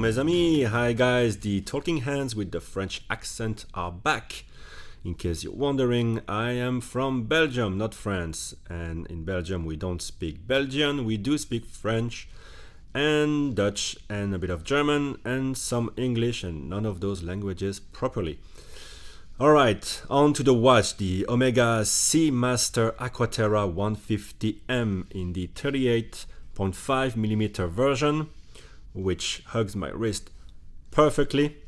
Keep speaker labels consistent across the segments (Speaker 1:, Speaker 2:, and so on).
Speaker 1: Bonjour mes amis, hi guys, the talking hands with the French accent are back. In case you're wondering, I am from Belgium, not France, and in Belgium we don't speak Belgian, we do speak French and Dutch and a bit of German and some English and none of those languages properly. Alright, on to the watch, the Omega Seamaster Aqua Terra 150M in the 38.5mm version, which hugs my wrist perfectly.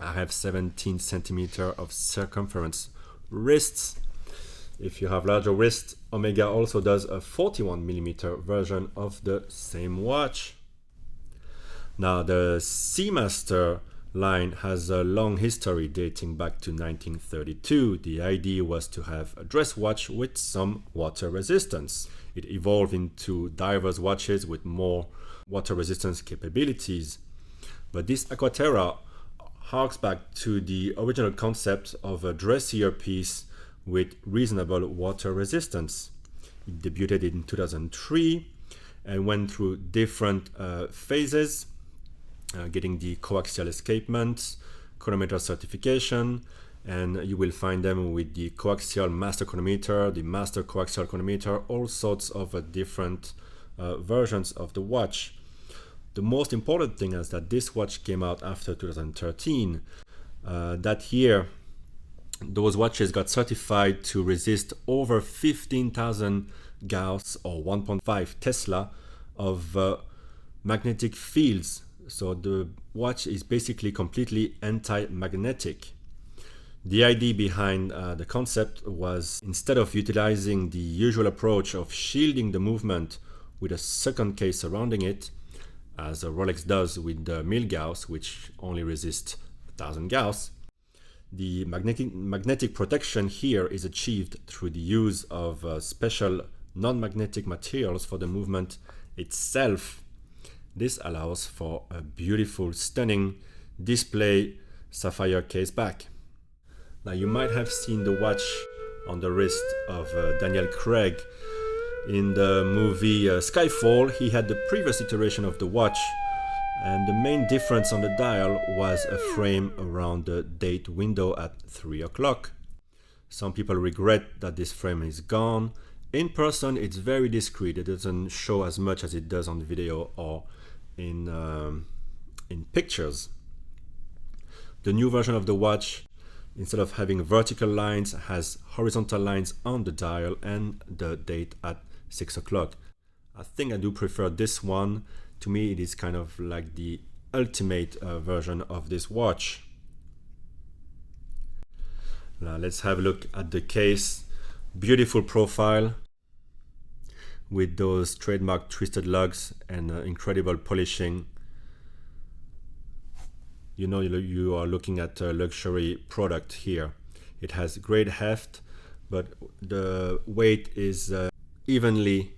Speaker 1: I have 17 centimeter of circumference wrists. If you have larger wrists, Omega also does a 41mm version of the same watch. Now the Seamaster line has a long history dating back to 1932. The idea was to have a dress watch with some water resistance. It evolved into diverse watches with more water resistance capabilities. But this Aqua Terra harks back to the original concept of a dressier piece with reasonable water resistance. It debuted in 2003 and went through different phases, getting the co-axial escapement, chronometer certification, and you will find them with the co-axial master chronometer, the master co-axial chronometer, all sorts of different versions of the watch. The most important thing is that this watch came out after 2013. That year, those watches got certified to resist over 15,000 Gauss or 1.5 Tesla of magnetic fields. So the watch is basically completely anti-magnetic. The idea behind the concept was, instead of utilizing the usual approach of shielding the movement with a second case surrounding it, as a Rolex does with the 1000 Gauss, which only resists 1000 Gauss, the magnetic protection here is achieved through the use of special non-magnetic materials for the movement itself. This allows for a beautiful, stunning display sapphire case back. Now you might have seen the watch on the wrist of Daniel Craig. In the movie Skyfall, he had the previous iteration of the watch, and the main difference on the dial was a frame around the date window at 3 o'clock. Some people regret that this frame is gone. In person, it's very discreet. It doesn't show as much as it does on video or in pictures. The new version of the watch, instead of having vertical lines, has horizontal lines on the dial and the date at 6 o'clock. I think I do prefer this one. To me, it is kind of like the ultimate version of this watch. Now let's have a look at the case. Beautiful profile with those trademark twisted lugs and incredible polishing. You know you are looking at a luxury product here. It has great heft, but the weight is evenly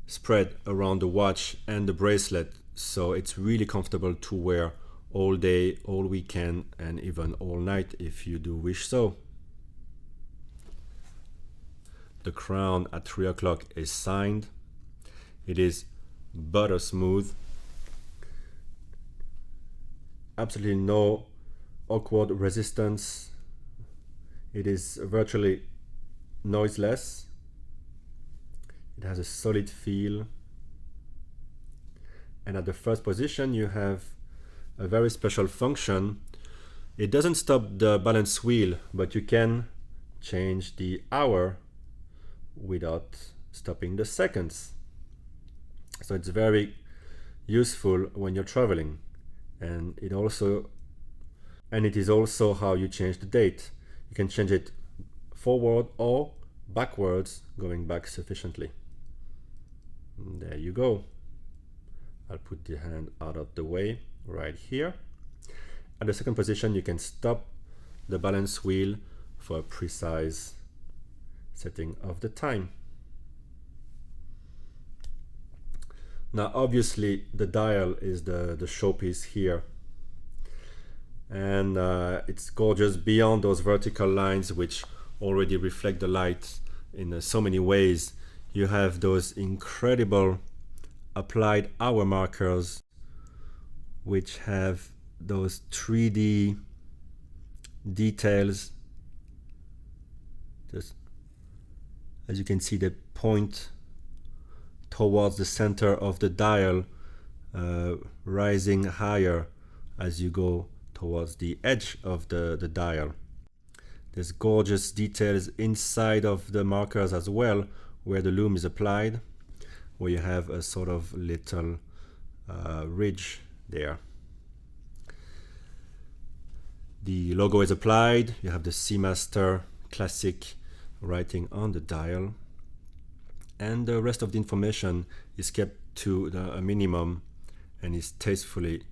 Speaker 1: spread around the watch and the bracelet, so it's really comfortable to wear all day, all weekend, and even all night if you do wish so. The crown at 3 o'clock is signed. It is butter smooth. Absolutely no awkward resistance. It is virtually noiseless. It has a solid feel. And at the first position, you have a very special function. It doesn't stop the balance wheel, but you can change the hour without stopping the seconds. So it's very useful when you're traveling. And it is also how you change the date. You can change it forward or backwards, going back sufficiently. And there you go. I'll put the hand out of the way right here. At the second position, you can stop the balance wheel for a precise setting of the time. Now obviously the dial is the showpiece here, and it's gorgeous beyond those vertical lines which already reflect the light in so many ways. You have those incredible applied hour markers which have those 3D details. Just as you can see, they point towards the center of the dial, rising higher as you go towards the edge of the dial. There's gorgeous details inside of the markers as well, where the loom is applied, where you have a sort of little ridge there. The logo is applied. You have the Seamaster Classic writing on the dial, and the rest of the information is kept to a minimum and is tastefully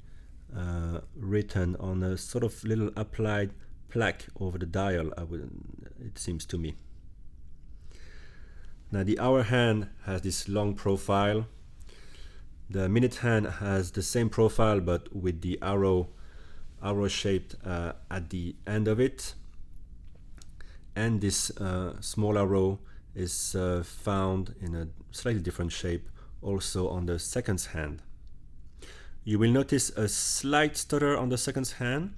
Speaker 1: written on a sort of little applied plaque over the dial, it seems to me. Now the hour hand has this long profile. The minute hand has the same profile but with the arrow shaped at the end of it, and this small arrow is found in a slightly different shape also on the seconds hand. You will notice a slight stutter on the seconds hand.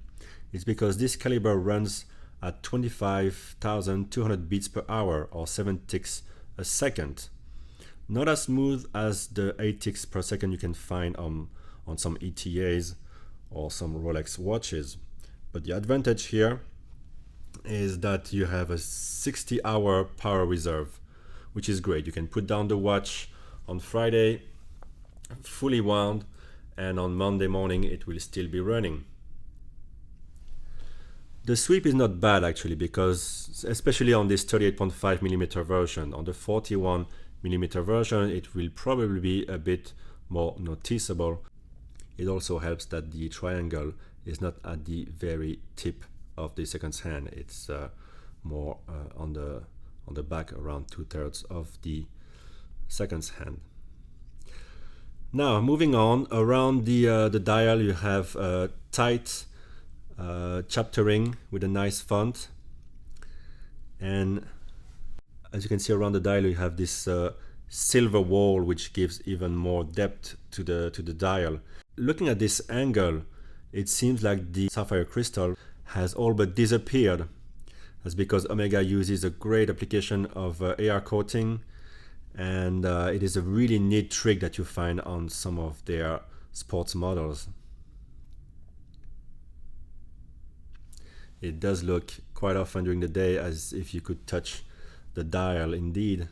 Speaker 1: It's because this caliber runs at 25,200 beats per hour, or 7 ticks a second. Not as smooth as the 8 ticks per second you can find on some ETAs or some Rolex watches. But the advantage here is that you have a 60-hour power reserve, which is great. You can put down the watch on Friday fully wound, and on Monday morning it will still be running. The sweep is not bad actually, because especially on this 38.5mm version, on the 41mm version it will probably be a bit more noticeable. It also helps that the triangle is not at the very tip of the seconds hand. It's more on the back, around 2/3 of the seconds hand. Now moving on, around the dial you have tight chaptering with a nice font, and as you can see around the dial you have this silver wall which gives even more depth to the dial. Looking at this angle, it seems like the sapphire crystal has all but disappeared. That's because Omega uses a great application of AR coating, and it is a really neat trick that you find on some of their sports models. It does look quite often during the day as if you could touch the dial indeed.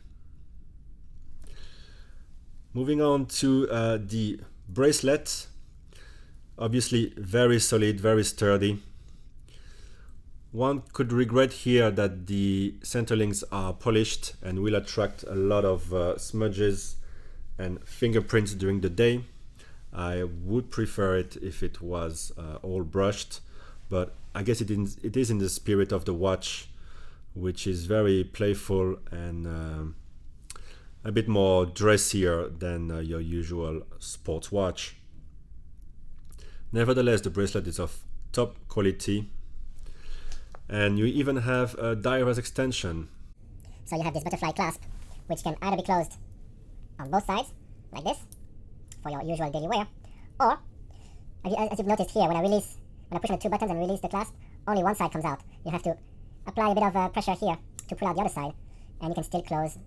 Speaker 1: Moving on to the bracelet. Obviously very solid, very sturdy. One could regret here that the center links are polished and will attract a lot of smudges and fingerprints during the day. I would prefer it if it was all brushed, but I guess it is in the spirit of the watch, which is very playful and a bit more dressier than your usual sports watch. Nevertheless, the bracelet is of top quality, and you even have a diverse extension.
Speaker 2: So you have this butterfly clasp, which can either be closed on both sides, like this, for your usual daily wear, or, as you've noticed here, when I push on the two buttons and release the clasp, only one side comes out. You have to apply a bit of pressure here to pull out the other side, and you can still close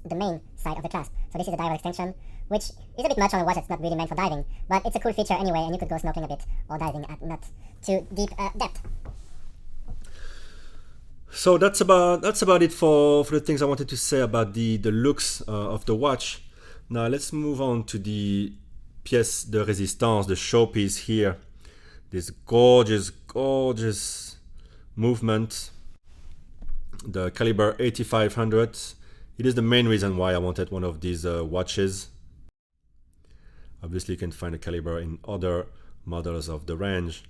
Speaker 2: the main side of the clasp. So this is a diver extension, which is a bit much on a watch that's not really meant for diving, but it's a cool feature anyway, and you could go snorkeling a bit or diving at not too deep depth.
Speaker 1: So that's about it for the things I wanted to say about the looks of the watch. Now let's move on to the pièce de résistance, the showpiece here. This gorgeous movement, the caliber 8500. It is the main reason why I wanted one of these watches. Obviously you can find a caliber in other models of the range,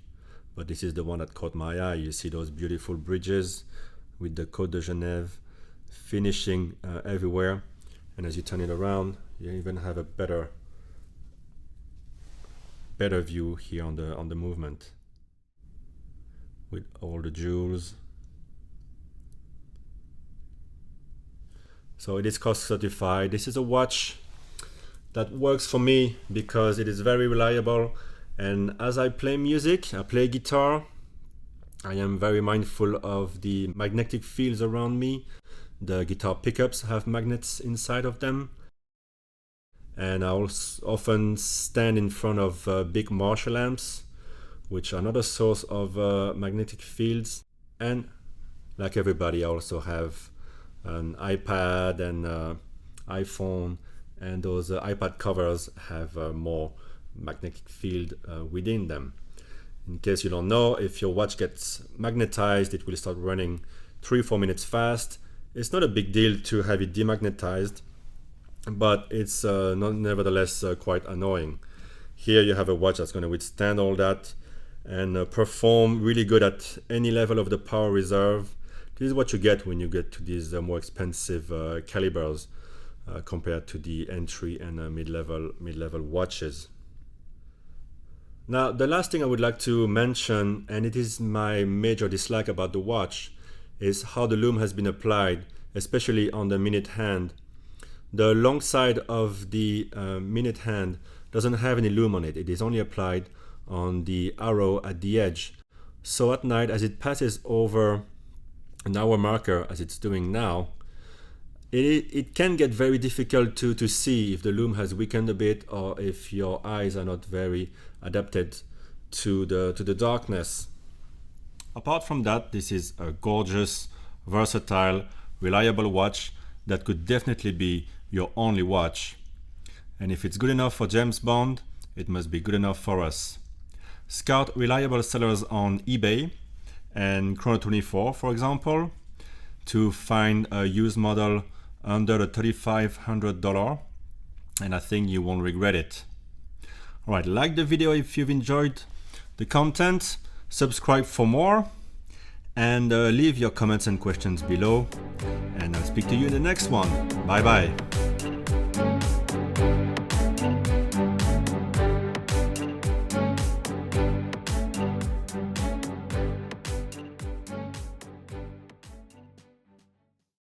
Speaker 1: but this is the one that caught my eye. You see those beautiful bridges with the Côte de Genève finishing everywhere, and as you turn it around you even have a better view here on the movement with all the jewels. So it is cost certified. This is a watch that works for me because it is very reliable And as I play music, I play guitar, I am very mindful of the magnetic fields around me. The guitar pickups have magnets inside of them. And I also often stand in front of big Marshall amps, which are another source of magnetic fields. And like everybody, I also have an iPad and iPhone, and those iPad covers have more magnetic field within them. In case you don't know, if your watch gets magnetized, it will start running 3-4 minutes fast. It's not a big deal to have it demagnetized, but it's nevertheless quite annoying. Here you have a watch that's going to withstand all that and perform really good at any level of the power reserve. This is what you get when you get to these more expensive calibers compared to the entry and mid-level watches. Now, the last thing I would like to mention, and it is my major dislike about the watch, is how the lume has been applied, especially on the minute hand. The long side of the minute hand doesn't have any lume on it. It is only applied on the arrow at the edge. So at night, as it passes over an hour marker, as it's doing now, it can get very difficult to see if the lume has weakened a bit or if your eyes are not very adapted to the darkness. Apart from that, this is a gorgeous, versatile, reliable watch that could definitely be your only watch. And if it's good enough for James Bond, it must be good enough for us. Scout reliable sellers on eBay and Chrono24, for example, to find a used model under the $3,500, and I think you won't regret it. Alright, like the video if you've enjoyed the content, subscribe for more, and leave your comments and questions below, and I'll speak to you in the next one. Bye bye.